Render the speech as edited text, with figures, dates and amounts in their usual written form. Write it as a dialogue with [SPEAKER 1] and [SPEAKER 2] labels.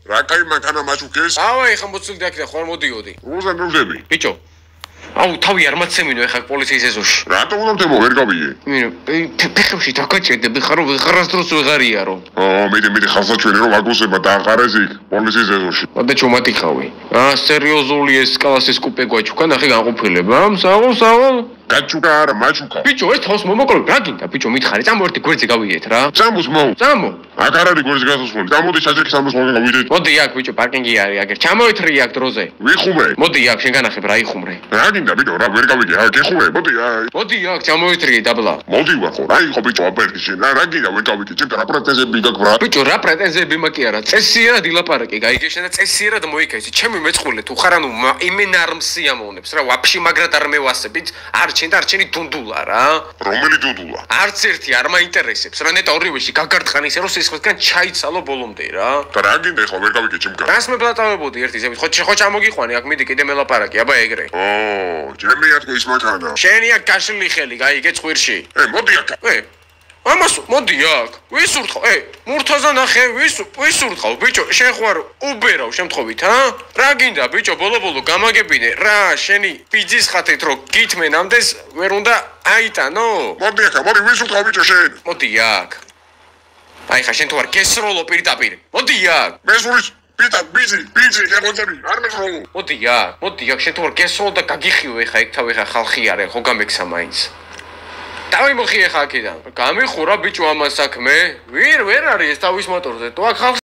[SPEAKER 1] რა კაი მანქანა მაჩუკეს?
[SPEAKER 2] ავაი ხა მოცილდი აქ და ხوار მოდიოდი.
[SPEAKER 1] უზენ ნუზები.
[SPEAKER 2] ბიჭო. აუ თავი არ მაცემინო ეხა პოლიციის ეზოში.
[SPEAKER 1] რატო უნდა თემო ვერ გავიგე?
[SPEAKER 2] ფეხებში დაგაჭედები ხარო ვეღარასდროს ვეღარიარო.
[SPEAKER 1] მე ხალხაჩვენი რომ აგოსება დააყარეს იქ პოლიციის ეზოში.
[SPEAKER 2] და ჩომატიხავი. სერიოზული ეს კლასის კუპე გვაჩუკა ნახე განყოფილება. საღო.
[SPEAKER 1] გაჩუკა არა მაჩუკა.
[SPEAKER 2] ბიჭო ეს თავს მომოკლო რა გინდა ბიჭო მითხარი წამო ერთი გვერდზე გავიდეთ რა.
[SPEAKER 1] წამოს მოუ.
[SPEAKER 2] წამო.
[SPEAKER 1] აქ არ არის გვერდზე გასასვლელი. წამოდი საჭირო სამოს მოგე გავიდეთ.
[SPEAKER 2] მოდი აქ ბიჭო პარკინგი არის აგერ. ჩამოეთრი აქ დროზე.
[SPEAKER 1] ვიხუმრე.
[SPEAKER 2] მოდი აქ შენ განახებ რა იხუმრე.
[SPEAKER 1] რა გინდა ბიჭო რა ვერ გავიგე. გეხუმრე მოდი აი.
[SPEAKER 2] მოდი აქ ჩამოეთრი დაბლა.
[SPEAKER 1] მოდი ვახო რა იყო ბიჭო აპერტი შენ რა გინდა ვერ გავიგე. ჩემ რა პრეტენზიები გაქვს რა.
[SPEAKER 2] ბიჭო რა პრეტენზიები მაქვს არა წესიერად ილაპარაკე გაიგე შენ და წესიერად მოიქეცი. ჩემი მეწყვილე თუ ხარ ანუ იმენ არ მსიამოვნებს რა ვაფშე მაგრად არ მევასებით არჩენ და არჩენი დუნდულა რა.
[SPEAKER 1] რომელი დუნდულა?
[SPEAKER 2] არც ერთი არ მაინტერესებს რა ნეტა ორივეში გაგარტყან ისე რომ სისხლისგან ჩაიცალო ბოლომდე რა.
[SPEAKER 1] და რა გინდა ხო ვერ გავიგე ჩემგან.
[SPEAKER 2] რას მეპლატავებოდი ერთი ზევით ხო ჩამოგიყვანი აქ მიდი კიდე მელაპარაკი აბა ეგრე.
[SPEAKER 1] ჩემი აქ ის მანქანა.
[SPEAKER 2] შენი აქ გაშლილი ხელი გაიგე წვირში.
[SPEAKER 1] მოდი აქ.
[SPEAKER 2] ამას მოდი აქ. ვისურთხო მურთაზა ნახე ვისურთხო ბიჭო შენ ხوار უბერავ შემთხვევით რა გინდა ბიჭო ბოლო გამაგებინე რა შენი პიძის ხათეთ რომ გითმენამდეს ვერ უნდა აიტანო.
[SPEAKER 1] მოდი აქ მოდი ვისურთხო ბიჭო შენ.
[SPEAKER 2] მოდი აქ. აი ხა შენ თუ არ გესროლო პირდაპირ. მოდი აქ.
[SPEAKER 1] მესურის პიტა ბიძი შეგვეძები არ მესროლო.
[SPEAKER 2] მოდი აქ შენ თუ არ გესროლო და გაგიხიო ეხა ეგ თავი ხა ხალხი არის ხო გამექსა მაინც. დავი მოხი ეხა აქედან. გამიხურა ბიჭო ამას საქმე. ვერ არის ეს თავის მოტორზე. თუ აქ